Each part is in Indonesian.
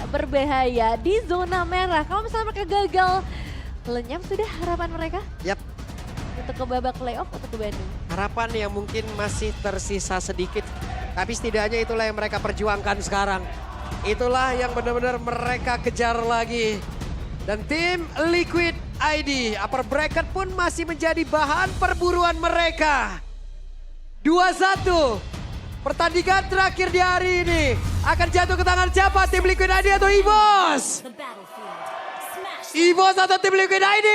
berbahaya di zona merah. Kalau misalnya mereka gagal, lenyap sudah harapan mereka Yap, untuk ke babak playoff atau ke Bandung. harapan yang mungkin masih tersisa sedikit. Tapi setidaknya itulah yang mereka perjuangkan sekarang. Itulah yang benar-benar mereka kejar lagi. Dan tim Liquid ID, upper bracket pun masih menjadi bahan perburuan mereka. 2-1. Pertandingan terakhir di hari ini akan jatuh ke tangan siapa? Tim Liquid ID atau EVOS? EVOS atau tim Liquid ID?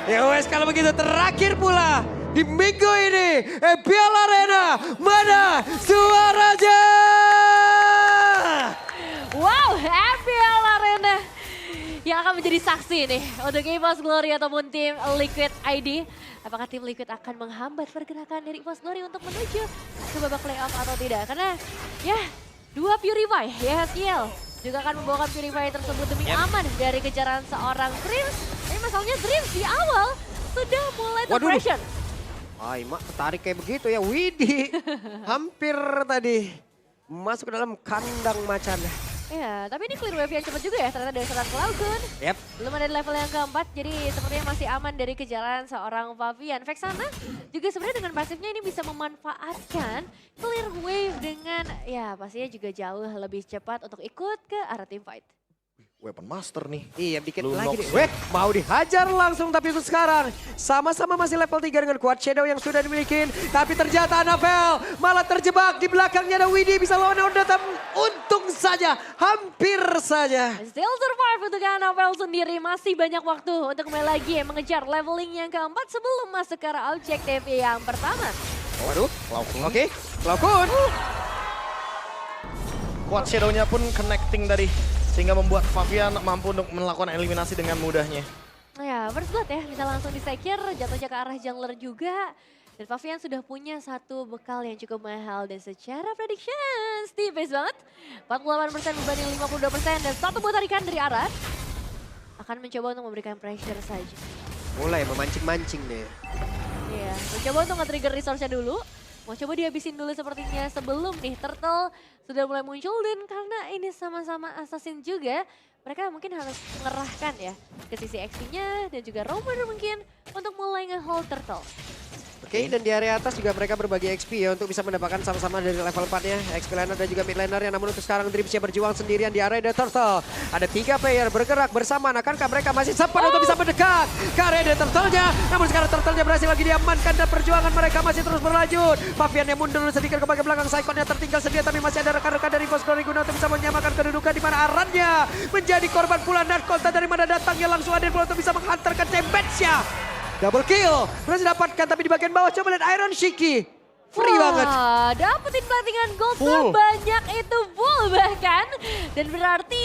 Ya wes kalau begitu terakhir pula di minggu ini EPL Arena mana suaranya? Wow, EPL Arena yang akan menjadi saksi nih untuk EVOS Glory ataupun tim Liquid ID. Apakah tim Liquid akan menghambat pergerakan dari EVOS Glory untuk menuju ke babak playoff atau tidak? Karena ya dua Purify, YHSKL juga akan membawakan Purify tersebut demi aman dari kejaran seorang Dreams. Tapi masalahnya Dreams di awal sudah mulai terpressure. Ay, mak tarik kayak begitu ya, Widi. Hampir tadi masuk ke dalam kandang macan. Ya, tapi ini clear wave yang cepat juga ya ternyata dari seorang Cloudgun. Yap. Belum ada di level yang keempat, jadi sepertinya masih aman dari kejaran seorang Favian. Vexana juga sebenarnya dengan pasifnya ini bisa memanfaatkan clear wave dengan ya pastinya juga jauh lebih cepat untuk ikut ke arah team fight. Weapon Master nih. Iya, dikit Blue lagi Nox nih. Weh, mau dihajar langsung tapi untuk sekarang. Sama-sama masih level 3 dengan Quad Shadow yang sudah dimiliki. Tapi ternyata Anavel malah terjebak. Di belakangnya ada Widi bisa lawan Ondata. Untung saja, hampir saja. Still survive untuk Anavel sendiri. Masih banyak waktu untuk kembali lagi mengejar leveling yang keempat sebelum masuk ke arah objektif yang pertama. Waduh, Laukun. oke. Laukun. Quad Shadow-nya pun connecting dari sehingga membuat Favian mampu untuk melakukan eliminasi dengan mudahnya. Ya, first blood ya, bisa langsung disecure, jatuhnya ke arah jungler juga. Dan Favian sudah punya satu bekal yang cukup mahal dan secara predictions tipis banget. 48% berbanding 52% dan satu buat tarikan dari Arat. Akan mencoba untuk memberikan pressure saja. Mulai memancing-mancing nih. Iya, mencoba untuk nge-trigger resource-nya dulu. Mau coba dihabisin dulu sepertinya sebelum nih Turtle sudah mulai muncul dan karena ini sama-sama assassin juga, mereka mungkin harus mengerahkan ya ke sisi XP-nya dan juga roamer mungkin untuk mulai nge-hold Turtle. Oke, dan di area atas juga mereka berbagi XP ya untuk bisa mendapatkan sama-sama dari level 4-nya. XP laner dan juga mid laner yang namun untuk sekarang Dreamsnya berjuang sendirian di area The Turtle. Ada 3 player bergerak bersama, akankah mereka masih sempat untuk bisa mendekat ke area The Turtle-nya. Namun sekarang Turtle-nya berhasil lagi diamankan dan perjuangan mereka masih terus berlanjut. Favian yang mundur sedikit ke bagian belakang, Saikon-nya tertinggal sendiri tapi masih ada rekan-rekan dari EVOS Glory guna untuk bisa menyamakan kedudukan di mana Arannya menjadi korban pula. Narkota dari mana datangnya langsung ada untuk bisa menghantarkan Tembetsnya. Double kill, berhasil dapatkan tapi di bagian bawah coba lihat Iron Shiki. Free banget. Dapetin platingan gold Full. sebanyak itu full bahkan. Dan berarti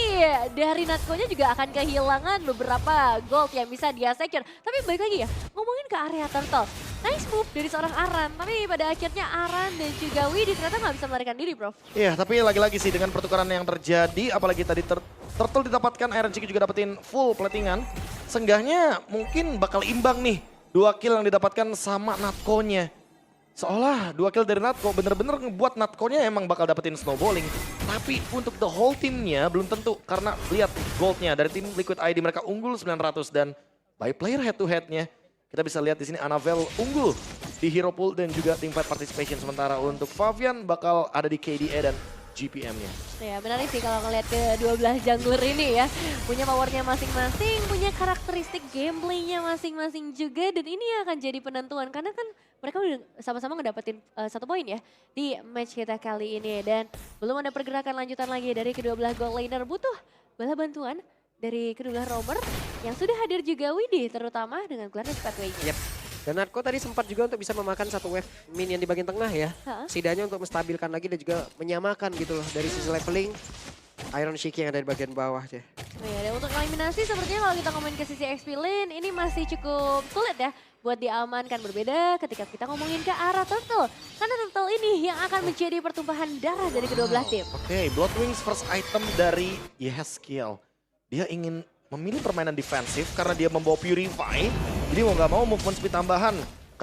dari Natko-nya juga akan kehilangan beberapa gold yang bisa dia secure. Tapi balik lagi ya, ngomongin ke area Turtle. Nice move dari seorang Aran, tapi pada akhirnya Aran dan juga Widi ternyata nggak bisa melarikan diri, bro. Iya, tapi lagi-lagi sih dengan pertukaran yang terjadi, apalagi tadi Turtle didapatkan, Iron Chicky juga dapetin full platingan. Seenggaknya mungkin bakal imbang nih. 2 kill yang didapatkan sama Natko-nya. Seolah 2 kill dari Natko bener-bener ngebuat Natko-nya emang bakal dapetin snowballing. Tapi untuk the whole timnya belum tentu. Karena lihat goldnya dari tim Liquid ID mereka unggul 900 dan by player head to headnya. Kita bisa lihat di sini Anavel unggul di hero pool dan juga teamfight participation. Sementara untuk Favian bakal ada di KDA dan GPM-nya. Ya menarik sih kalau ngeliat ke 12 jungler ini ya. Punya powernya masing-masing, punya karakteristik gameplaynya masing-masing juga. Dan ini akan jadi penentuan karena kan mereka udah sama-sama ngedapetin 1 poin ya di match kita kali ini. Dan belum ada pergerakan lanjutan lagi dari kedua belah gold laner. Butuh bala bantuan dari kedua belah roamer yang sudah hadir juga Widi terutama dengan Clarence Pathway-nya. Yep. Dan Natko tadi sempat juga untuk bisa memakan 1 wave minion di bagian tengah ya. Setidaknya untuk menstabilkan lagi dan juga menyamakan gitu loh dari sisi leveling. Iron Shiki yang ada di bagian bawah aja. Ya, dan untuk eliminasi sepertinya kalau kita ngomongin ke sisi XP lane ini masih cukup sulit ya buat diamankan. Berbeda ketika kita ngomongin ke arah Turtle. Karena Turtle ini yang akan menjadi pertumpahan darah dari kedua belah tim. Oke, Bloodwings first item dari YHSKL. Dia ingin memilih permainan defensif karena dia membawa Purify. Jadi mau gak mau movement speed tambahan.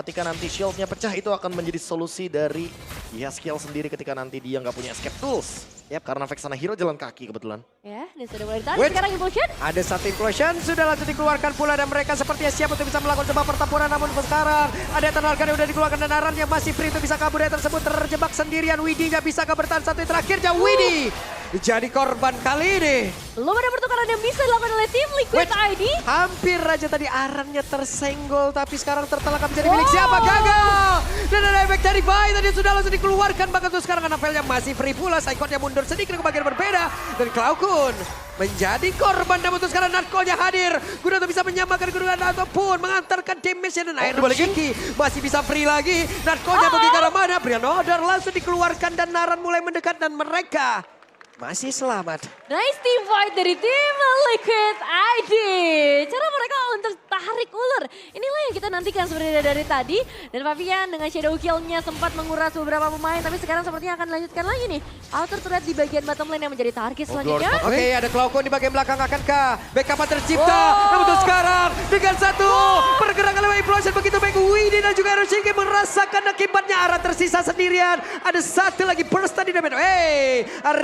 ketika nanti shieldnya pecah itu akan menjadi solusi dari Yaskiel sendiri ketika nanti dia nggak punya escape tools. Yap, karena Vexana Hero jalan kaki kebetulan. Ya, dan sudah mulai ditarik Wait. sekarang Implosion. Ada satu implosion, sudah langsung dikeluarkan pula dan mereka sepertinya siap untuk bisa melakukan sebuah pertempuran. Namun sekarang ada Eternal Guard yang sudah dikeluarkan dan Aran yang masih free untuk bisa kabur dari tersebut. Terjebak sendirian, Widi nggak bisa bertahan satu yang terakhirnya. Widi jadi korban kali ini. Belum ada pertukaran yang bisa dilakukan oleh tim Liquid Wait. ID. Hampir aja tadi Arannya tersenggol, tapi sekarang tertelak menjadi milik siapa? Gagal! Dan ada efek dari Bai tadi sudah langsung dikeluarkan. Bahkan tuh sekarang Anavelnya masih free pula. Saikotnya mundur sedikit ke bagian berbeda. Dan Cloudkun menjadi korban. Namun tuh sekarang Natko-nya hadir. Guna untuk bisa menyamakan kedudukan ataupun mengantarkan damage dan Iron dibalikin. Shiki masih bisa free lagi. Natko-nya pergi ke arah mana? Brian Odor langsung dikeluarkan dan Naran mulai mendekat dan mereka masih selamat. Nice team fight dari tim Liquid ID. Cara mereka untuk tarik ulur. Inilah yang kita nantikan sebenarnya dari tadi. Dan Fabian dengan shadow kill-nya sempat menguras beberapa pemain. Tapi sekarang sepertinya akan dilanjutkan lagi nih. Outer turret di bagian bottom lane yang menjadi target selanjutnya. Oke, ada Cloudkun di bagian belakang. Akankah backup tercipta? Namun untuk sekarang dengan satu pergerakan lewat implosion begitu baik. Widi dan juga Eroshiki merasakan akibatnya. Arah tersisa sendirian. Ada satu lagi burst tadi damage.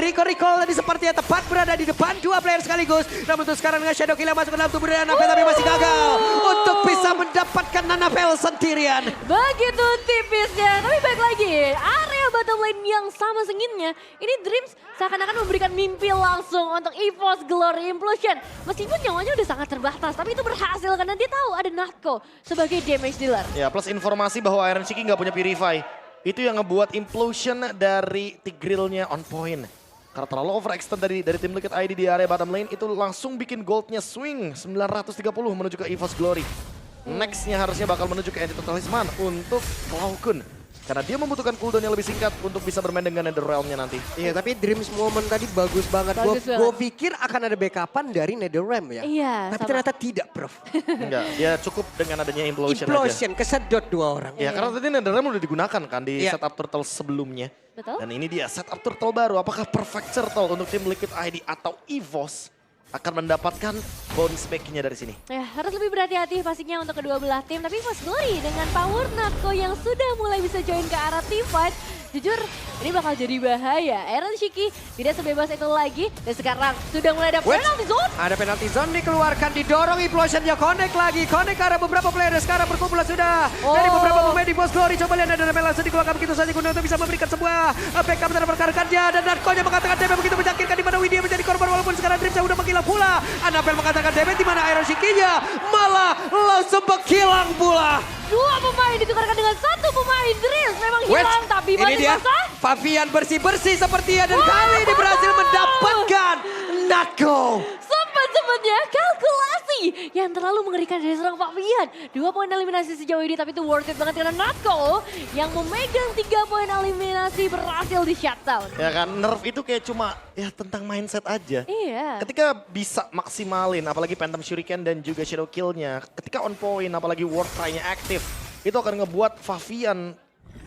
Rico tadi sepertinya tepat berada di depan dua player sekaligus. Namun untuk sekarang dengan shadow kill yang masuk ke dalam tubuh dari Anavel tapi masih gagal untuk bisa mendapatkan Anavel sendirian. Begitu tipisnya. Tapi baik lagi, area bottom lane yang sama senginnya. Ini Dreams seakan-akan memberikan mimpi langsung untuk EVOS Glory Implosion. Meskipun nyawanya udah sangat terbatas, tapi itu berhasil karena dia tahu ada Natko sebagai damage dealer. Ya, plus informasi bahwa Iron Shiki nggak punya Purify. Itu yang ngebuat implosion dari Tigreal-nya on point. Karena terlalu overextend dari tim Liquid ID di area bottom lane itu langsung bikin goldnya swing 930 menuju ke EVOS Glory. Nextnya harusnya bakal menuju ke Entity Talisman untuk Cloudkun. Karena dia membutuhkan cooldown yang lebih singkat untuk bisa bermain dengan Netherrealm-nya nanti. Iya, tapi Dreams moment tadi bagus banget. Bagus Gue pikir akan ada backupan dari Netherrealm ya. Iya, Tapi sama. ternyata tidak, Prof. Enggak, dia cukup dengan adanya implosion aja. Implosion, kesedot dua orang. Ya, karena tadi Netherrealm udah digunakan kan di Iya. setup turtle sebelumnya. Betul. Dan ini dia setup turtle baru. Apakah perfect turtle untuk tim Liquid ID atau EVOS akan mendapatkan bonus back-nya dari sini? Ya, harus lebih berhati-hati pastinya untuk kedua belah tim. Tapi EVOS Glory dengan power Natko yang sudah mulai bisa join ke arah team fight. Jujur, ini bakal jadi bahaya. Iron Shiki tidak sebebas itu lagi. Dan sekarang sudah mulai ada Wait. penalty zone. Ada penalty zone dikeluarkan, didorong implosionnya, connect lagi. Connect ke arah beberapa player sekarang berkumpul sudah. Dari beberapa pemain di Boss Glory. Coba lihat ada langsung dikeluarkan begitu saja guna untuk bisa memberikan sebuah backup terhadap rekan-rekannya. Dan Natko-nya mengatakan damage begitu menyakitkan di mana Widya menjadi korban walaupun sekarang Dreams sudah menghilang pula. Anapel mengatakan damage di mana Iron Shiki-nya malah langsung menghilang pula. Dua pemain ditukarkan dengan satu pemain. Dreams memang hilang tapi ini masih dia basah. Fabian bersih-bersih sepertinya dan kali ini berhasil mendapatkan Natko. Sempat-sempatnya kalkulasi yang terlalu mengerikan dari seorang Fabian. 2 poin eliminasi sejauh ini tapi itu worth it banget karena Natko yang memegang 3 poin eliminasi berhasil di shutdown. Ya kan, nerf itu kayak cuma ya tentang mindset aja. Iya. Ketika bisa maksimalin, apalagi Phantom Shuriken dan juga Shadow Kill-nya, ketika on point, apalagi Ward Cry-nya aktif, itu akan ngebuat Fabian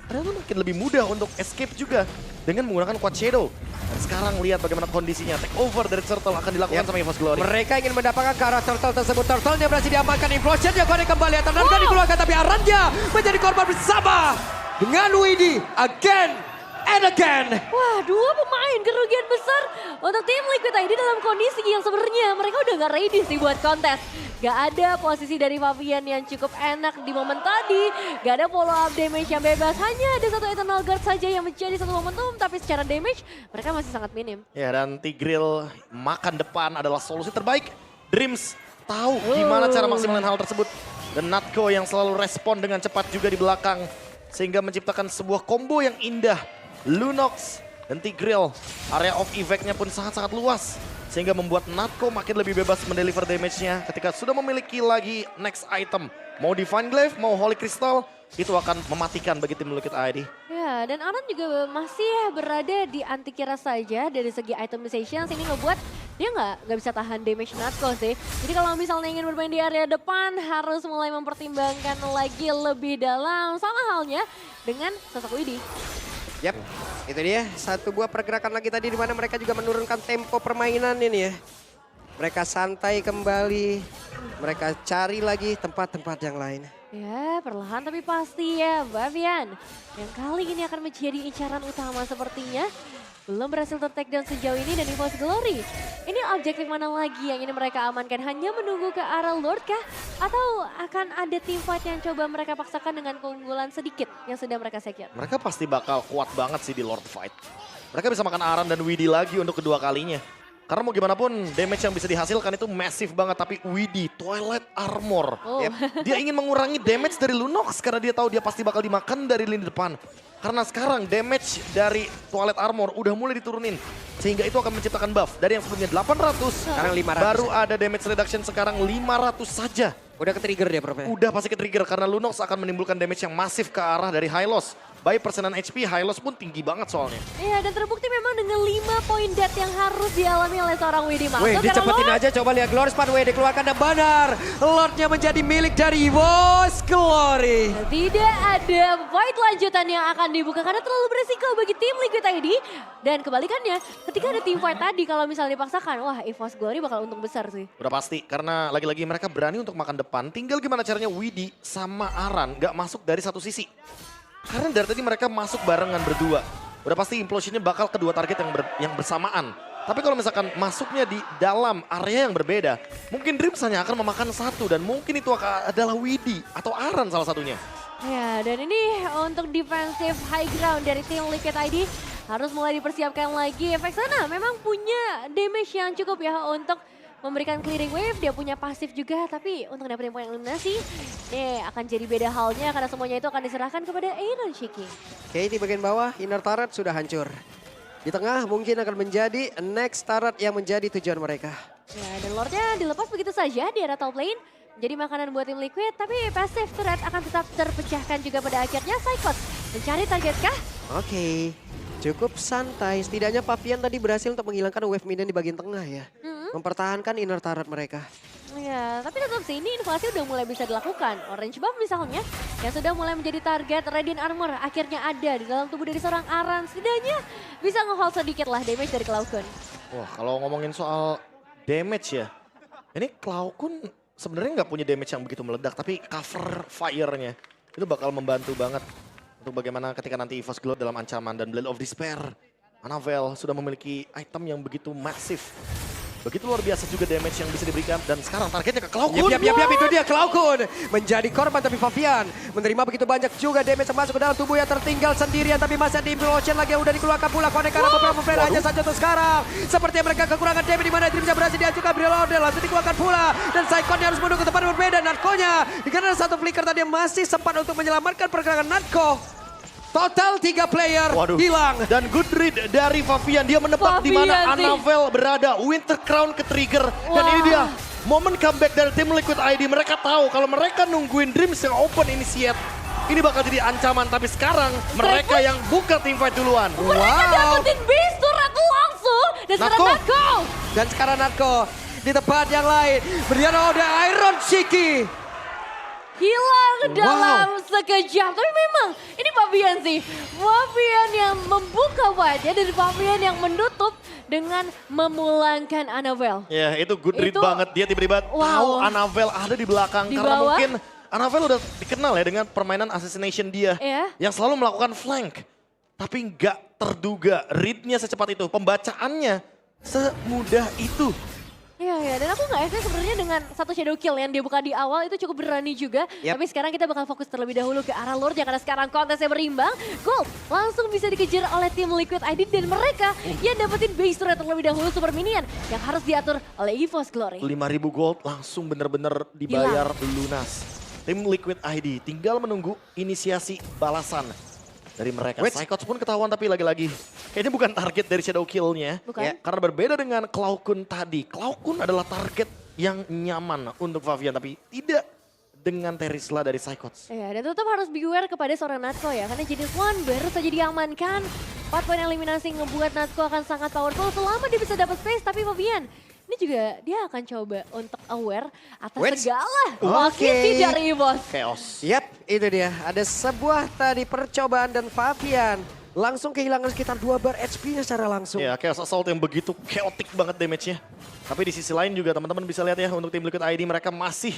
ternyata makin lebih mudah untuk escape juga dengan menggunakan Quad Shadow. Dan sekarang lihat bagaimana kondisinya, take over dari Turtle akan dilakukan sama EVOS Glory. Mereka ingin mendapatkan ke arah Turtle tersebut. Turtle-nya berhasil diamankan, implosion-nya connect kembali. Atanarga dikeluarkan tapi Arannya menjadi korban bersama dengan Widi again and again. Wah, 2 pemain kerugian besar untuk tim Liquid ID dalam kondisi yang sebenarnya mereka udah gak ready sih buat kontes. Gak ada posisi dari Fabian yang cukup enak di momen tadi. Gak ada follow up damage yang bebas. Hanya ada satu Eternal Guard saja yang menjadi satu momentum. Tapi secara damage mereka masih sangat minim. Ya, dan Tigreal makan depan adalah solusi terbaik. Dreams tahu gimana cara maksimalin hal tersebut. Dan Natko yang selalu respon dengan cepat juga di belakang. Sehingga menciptakan sebuah combo yang indah. Lunox dan Tigreal, area of effect-nya pun sangat-sangat luas. Sehingga membuat Natko makin lebih bebas mendeliver damage-nya ketika sudah memiliki lagi next item. Mau Divine Glaive, mau Holy Crystal, itu akan mematikan bagi tim Liquid ID. Ya, dan Aran juga masih berada di anti kira saja dari segi itemization. Ini ngebuat dia nggak bisa tahan damage Natko sih. Jadi kalau misalnya ingin bermain di area depan harus mulai mempertimbangkan lagi lebih dalam. Sama halnya dengan sosok Widi. Yap, itu dia satu buah pergerakan lagi tadi di mana mereka juga menurunkan tempo permainan ini ya. Mereka santai kembali, mereka cari lagi tempat-tempat yang lain. Ya, perlahan tapi pasti ya, Bavian. Yang kali ini akan menjadi incaran utama sepertinya. Belum berhasil ter-takedown sejauh ini dan EVOS Glory. Ini objektif mana lagi yang ini mereka amankan? Hanya menunggu ke arah Lord kah? Atau akan ada team fight yang coba mereka paksakan dengan keunggulan sedikit yang sudah mereka secure? Mereka pasti bakal kuat banget sih di Lord Fight. Mereka bisa makan Aran dan Widdy lagi untuk kedua kalinya. Karena mau gimana pun damage yang bisa dihasilkan itu massive banget. Tapi Widdy, Twilight Armor. Oh. Dia ingin mengurangi damage dari Lunox karena dia tahu dia pasti bakal dimakan dari lini depan. Karena sekarang damage dari Twilight Armor udah mulai diturunin. Sehingga itu akan menciptakan buff. Dari yang sebelumnya 800, Sekarang 500. baru ada damage reduction sekarang 500 saja. Udah ke-trigger dia, Prof. Udah pasti ke-trigger karena Lunox akan menimbulkan damage yang masif ke arah dari Hylos. By persenan HP, Hylos pun tinggi banget soalnya. Iya, dan terbukti memang dengan 5 poin death yang harus dialami oleh seorang Widdy Masuk. Wih, dicepetin aja, coba lihat Glory Span, wih, dikeluarkan dan benar. Lordnya menjadi milik dari EVOS Glory. Tidak ada fight lanjutan yang akan dibuka karena terlalu beresiko bagi tim Liquid ID. Dan kebalikannya, ketika ada team fight tadi kalau misalnya dipaksakan, wah EVOS Glory bakal untung besar sih. Udah pasti, karena lagi-lagi mereka berani untuk makan depan. Tinggal gimana caranya Widdy sama Aran gak masuk dari satu sisi. Karena dari tadi mereka masuk barengan berdua. Udah pasti implosionnya bakal kedua target yang bersamaan. Tapi kalau misalkan masuknya di dalam area yang berbeda, mungkin Dreams hanya akan memakan satu. Dan mungkin itu adalah Widdy atau Aran salah satunya. Ya, dan ini untuk defensive high ground dari tim Liquid ID harus mulai dipersiapkan lagi. Efek sana memang punya damage yang cukup ya untuk memberikan clearing wave, dia punya pasif juga, tapi untuk dapetin poin eliminasi, akan jadi beda halnya karena semuanya itu akan diserahkan kepada Iron Shiki. Oke, di bagian bawah, inner turret sudah hancur. Di tengah mungkin akan menjadi next turret yang menjadi tujuan mereka. Ya, dan Lordnya dilepas begitu saja di area top lane, jadi makanan buat tim Liquid, tapi pasif turret akan tetap terpecahkan juga pada akhirnya. Psychos mencari target kah? Oke, cukup santai. Setidaknya Pavian tadi berhasil untuk menghilangkan wave minion di bagian tengah ya. Mempertahankan inner turret mereka. Ya, tapi tetap sih ini invasi udah mulai bisa dilakukan. Orange buff misalnya, yang sudah mulai menjadi target Radiant Armor akhirnya ada di dalam tubuh dari seorang Aran. Setidaknya bisa nge-hold sedikit lah damage dari Cloud-Kun. Wah, kalau ngomongin soal damage ya, ini Cloud-Kun sebenarnya nggak punya damage yang begitu meledak, tapi cover fire-nya itu bakal membantu banget untuk bagaimana ketika nanti EVOS Glory dalam ancaman. Dan Blade of Despair, Annabelle sudah memiliki item yang begitu masif. Begitu luar biasa juga damage yang bisa diberikan. Dan sekarang targetnya ke Cloud-Kun. Yap, itu dia Cloud-Kun. Menjadi korban tapi Pavian menerima begitu banyak juga damage yang masuk ke dalam tubuh yang tertinggal sendirian. Tapi masih ada implosion lagi yang udah dikeluarkan pula. Konek karena beberapa player aja saja untuk sekarang. Sepertinya mereka kekurangan damage di mana Dream bisa berhasil diajukan. Brilorder langsung dikeluarkan pula. Dan Saikon harus menuju ke tempat yang berbeda. Natko-nya karena satu flicker tadi yang masih sempat untuk menyelamatkan pergerakan Natko. Total 3 player hilang. Dan good read dari Favian. Dia menebak di mana Favian sih. Annabelle berada. Winter Crown ke trigger. Dan ini dia momen comeback dari tim Liquid ID. Mereka tahu kalau mereka nungguin Dreams yang open initiate, ini bakal jadi ancaman. Tapi sekarang mereka yang buka team fight duluan. Mereka dapetin base turret langsung dan sekarang Natko. Dan sekarang Natko di tempat yang lain. Berdiana ada Iron Shiki. Hilang dalam sekejap. Tapi memang ini Pavian sih. Pavian yang membuka wajah dan Pavian yang menutup dengan memulangkan Annabelle. Ya itu good read Itu- banget. Dia tiba-tiba tahu Annabelle ada di belakang. Di Karena bawah. mungkin Annabelle udah dikenal ya dengan permainan assassination dia. Iya. Yang selalu melakukan flank. Tapi nggak terduga readnya secepat itu. Pembacaannya semudah itu. Iya, dan aku nggak expect sebenarnya dengan satu shadow kill yang dia buka di awal itu cukup berani juga. Yap. Tapi sekarang kita bakal fokus terlebih dahulu ke arah Lord karena sekarang kontesnya berimbang. Gold langsung bisa dikejar oleh tim Liquid ID dan mereka yang dapetin base turret terlebih dahulu super minion yang harus diatur oleh EVOS Glory. 5.000 gold langsung bener-bener dibayar lunas. Tim Liquid ID tinggal menunggu inisiasi balasan dari mereka. Psychots pun ketahuan tapi lagi-lagi kayaknya bukan target dari shadow kill-nya. Bukan. Ya, karena berbeda dengan Cloud-Kun tadi. Cloud-Kun adalah target yang nyaman untuk Favian tapi tidak dengan Terisla dari Psychots. Ya, dan tetap harus beware kepada seorang Natko ya. Karena jenis one baru saja diamankan. 4 poin eliminasi ngebuat Natko akan sangat powerful selama dia bisa dapat space. Tapi Favian, ini juga dia akan coba untuk aware atas segala wakil dari EVOS. Chaos. Yap, itu dia. Ada sebuah tadi percobaan dan Favian langsung kehilangan sekitar 2 bar HP-nya secara langsung. Ya, Chaos Assault yang begitu chaotic banget damage-nya. Tapi di sisi lain juga teman-teman bisa lihat ya untuk tim Liquid ID mereka masih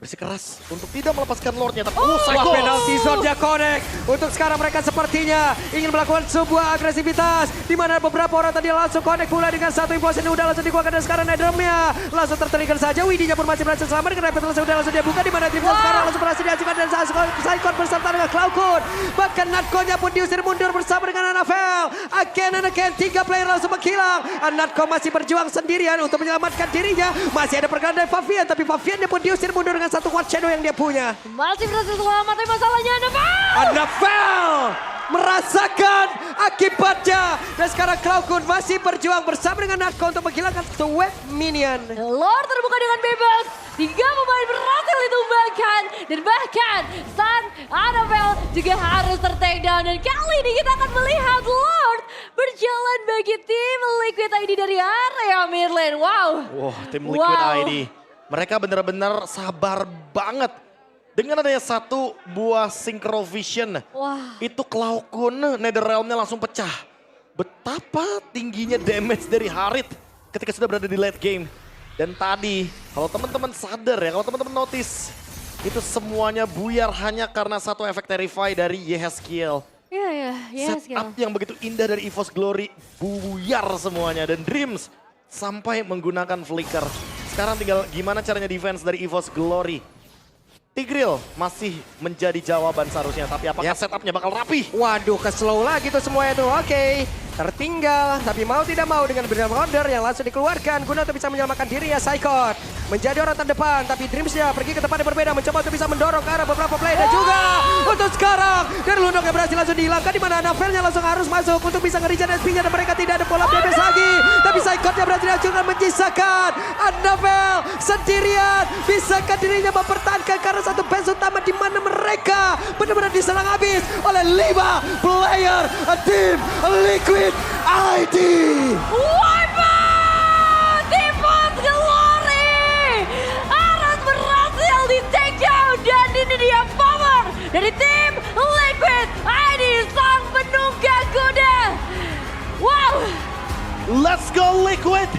bersikeras untuk tidak melepaskan Lordnya. Tapi Wah, Psycho. penalti zone-nya connect. Untuk sekarang mereka sepertinya ingin melakukan sebuah agresivitas. Di mana beberapa orang tadi langsung connect pula dengan satu implosion yang udah langsung dikeluarkan. Dan sekarang Nethermia langsung tertelikar saja. Widinya pun masih berhasil selamat. Dengan Rapid udah langsung dia buka. Di mana Dreamsnya sekarang langsung berhasil diajukan. Dan Psycho beserta dengan Cloudcode. Bahkan Natco-nya pun diusir mundur bersama dengan Anafel. Again and again, 3 player langsung menghilang. Natco masih berjuang sendirian untuk menyelamatkan dirinya. Masih ada pergerakan dari Favian. Tapi Faviannya pun diusir mundur dengan satu Watch Shadow yang dia punya. Masih berhasil selamat, tapi masalahnya Anafel. Anafel merasakan akibatnya. Dan sekarang Cloudcode masih berjuang bersama dengan Natco untuk menghilangkan satu wave minion. Lord terbuka dengan bebas. 3 pemain berhasil ditumbangkan. Dan bahkan San Anafel juga harus ter-take down. Dan kali ini kita akan melihat Lord berjalan bagi tim Liquid ID dari area mid lane. Wow. Wah, tim Liquid Wow. ID. Mereka benar-benar sabar banget. Dengan adanya satu buah Synchro Vision. Wah. Itu Cloudcode Netherrealm-nya langsung pecah. Betapa tingginya damage dari Harit ketika sudah berada di late game. Dan tadi, kalau teman-teman sadar ya, kalau teman-teman notice, itu semuanya buyar hanya karena satu efek Terrify dari Yehezkiel. Iya, yes, Setup yang begitu indah dari EVOS Glory buyar semuanya. Dan Dreams sampai menggunakan Flicker. Sekarang tinggal gimana caranya defense dari EVOS Glory. Tigreal masih menjadi jawaban seharusnya, tapi apakah setupnya bakal rapi? Waduh, ke slow lagi tuh semuanya tuh. Oke, tertinggal. Tapi mau tidak mau dengan Brilliant Order yang langsung dikeluarkan guna untuk bisa menyelamatkan diri ya Psycho. Menjadi orang terdepan, tapi Dreamsnya pergi ke tempat yang berbeda. Mencoba untuk bisa mendorong ke arah beberapa play. Dan juga untuk sekarang, dari Lundok yang berhasil langsung dihilangkan. Dimana Anavelnya langsung harus masuk untuk bisa nge-regen SP-nya. Dan mereka tidak ada pola DPS lagi. Tapi Psycho yang berhasil dihancurkan menyisakan Anavel sendirian. Bisakah dirinya mempertahankan karena satu base utama di mana mereka benar-benar diserang habis oleh 5 player tim Liquid ID. Wipeout! EVOS Glory! Harus berhasil di take down. Dan ini dia power dari tim Liquid ID, sang penunggang kuda. Wow! Let's go Liquid!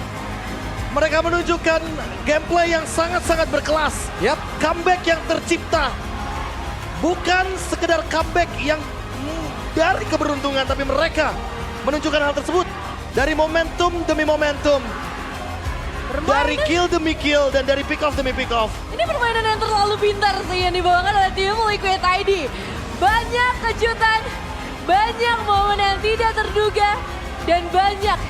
Mereka menunjukkan gameplay yang sangat-sangat berkelas. Yap. Comeback yang tercipta. Bukan sekedar comeback yang dari keberuntungan, tapi mereka menunjukkan hal tersebut dari momentum demi momentum. Dari kill demi kill dan dari pick off demi pick off. Ini permainan yang terlalu pintar sih yang dibawakan oleh tim Liquid ID. Banyak kejutan, banyak momen yang tidak terduga, dan banyak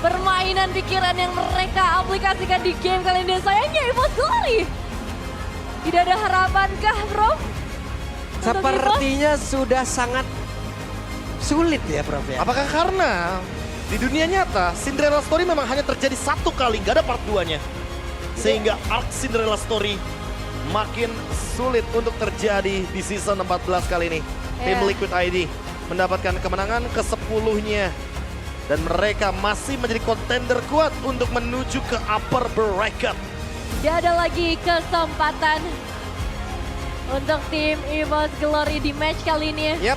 permainan pikiran yang mereka aplikasikan di game kali ini. Dan sayangnya EVOS Glory. Tidak ada harapankah, bro? Untuk EVOS? Sepertinya sudah sangat sulit ya, Prof ya. Apakah karena di dunia nyata Cinderella Story memang hanya terjadi satu kali, nggak ada part 2-nya. Sehingga arc Cinderella Story makin sulit untuk terjadi di season 14 kali ini. Tim Iya. Liquid ID mendapatkan kemenangan ke-10-nya. Dan mereka masih menjadi kontender kuat untuk menuju ke upper bracket. Tidak ada lagi kesempatan untuk tim EVOS Glory di match kali ini. Yap.